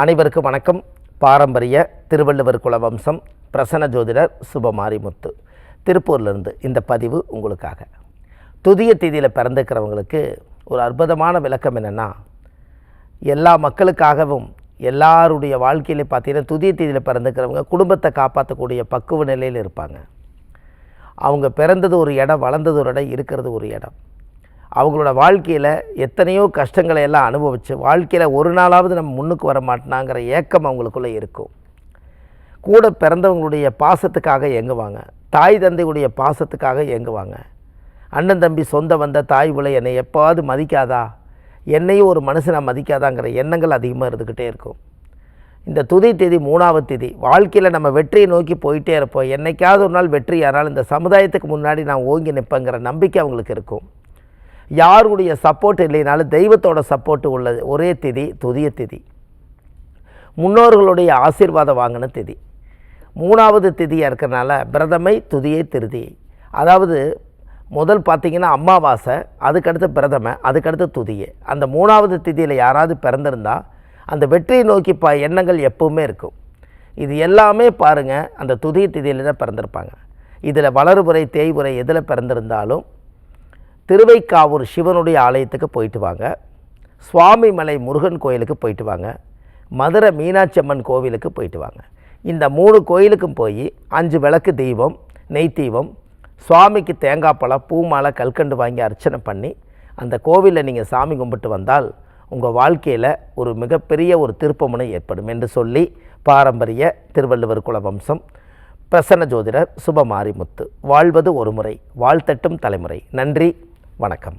அனைவருக்கும் வணக்கம். பாரம்பரிய திருவள்ளுவர் குலவம்சம் பிரசன்ன ஜோதிடர் சுபமாரிமுத்து திருப்பூர்லேருந்து இந்த பதிவு உங்களுக்காக. துதிய திதியில் பிறந்துக்கிறவங்களுக்கு ஒரு அற்புதமான விளக்கம் என்னென்னா, எல்லா மக்களுக்காகவும் எல்லாருடைய வாழ்க்கையிலே பார்த்தீங்கன்னா துதிய திதியில் பிறந்துக்கிறவங்க குடும்பத்தை காப்பாற்றக்கூடிய பக்குவ நிலையில் இருப்பாங்க. அவங்க பிறந்தது ஒரு இடம், வளர்ந்தது ஒரு இடம், இருக்கிறது ஒரு இடம். அவங்களோட வாழ்க்கையில் எத்தனையோ கஷ்டங்களை எல்லாம் அனுபவித்து வாழ்க்கையில் ஒரு நாளாவது நம்ம முன்னுக்கு வர மாட்டோனாங்கிற ஏக்கம் அவங்களுக்குள்ளே இருக்கும். கூட பிறந்தவங்களுடைய பாசத்துக்காக ஏங்குவாங்க, தாய் தந்தையுடைய பாசத்துக்காக ஏங்குவாங்க. அண்ணன் தம்பி சொந்த வந்த தாய் உலை என்னை எப்போவாது மதிக்காதா, என்னையும் ஒரு மனுஷனை மதிக்காதாங்கிற எண்ணங்கள் அதிகமாக இருந்துக்கிட்டே இருக்கும். இந்த துதி திதி 3வது திதி வாழ்க்கையில் நம்ம வெற்றியை நோக்கி போயிட்டே இருப்போம். என்றைக்காவது ஒரு நாள் வெற்றி ஆனால் இந்த சமுதாயத்துக்கு முன்னாடி நான் ஓங்கி நிற்பேங்கிற நம்பிக்கை அவங்களுக்கு இருக்கும். யாருடைய சப்போர்ட் இல்லைனாலும் தெய்வத்தோட சப்போர்ட்டு உள்ளது ஒரே திதி துதிய திதி. முன்னோர்களுடைய ஆசீர்வாதம் வாங்கின திதி. 3வது திதியாக இருக்கிறனால பிரதமை துதியை திருதியை. அதாவது முதல் பார்த்திங்கன்னா அமாவாசை, அதுக்கடுத்து பிரதமை, அதுக்கடுத்து துதியை. அந்த 3வது திதியில் யாராவது பிறந்திருந்தால் அந்த வெற்றியை நோக்கி எண்ணங்கள் எப்பவுமே இருக்கும். இது எல்லாமே பாருங்கள் அந்த துதிய திதியில் தான் பிறந்திருப்பாங்க. இதில் வளர்புரை தேய்புரை எதில் பிறந்திருந்தாலும் திருவைக்காவூர் சிவனுடைய ஆலயத்துக்கு போயிட்டு வாங்க, சுவாமிமலை முருகன் கோயிலுக்கு போயிட்டு வாங்க, மதுரை மீனாட்சி அம்மன் கோவிலுக்கு போயிட்டு வாங்க. இந்த 3 கோயிலுக்கும் போய் 5 விளக்கு தீபம், நெய் தீபம், சுவாமிக்கு தேங்காய் பழம், பூ மாலை, கல்கண்டு வாங்கி அர்ச்சனை பண்ணி அந்த கோவிலில் நீங்கள் சாமி கும்பிட்டு வந்தால் உங்கள் வாழ்க்கையில் ஒரு மிகப்பெரிய ஒரு திருப்பமுனை ஏற்படும் என்று சொல்லி பாரம்பரிய திருவள்ளுவர் குலவம்சம் பிரசன்ன ஜோதிடர் சுபமாரிமுத்து. வாழ்வது ஒரு முறை, வாழ்த்தட்டும் தலைமுறை. நன்றி, வணக்கம்.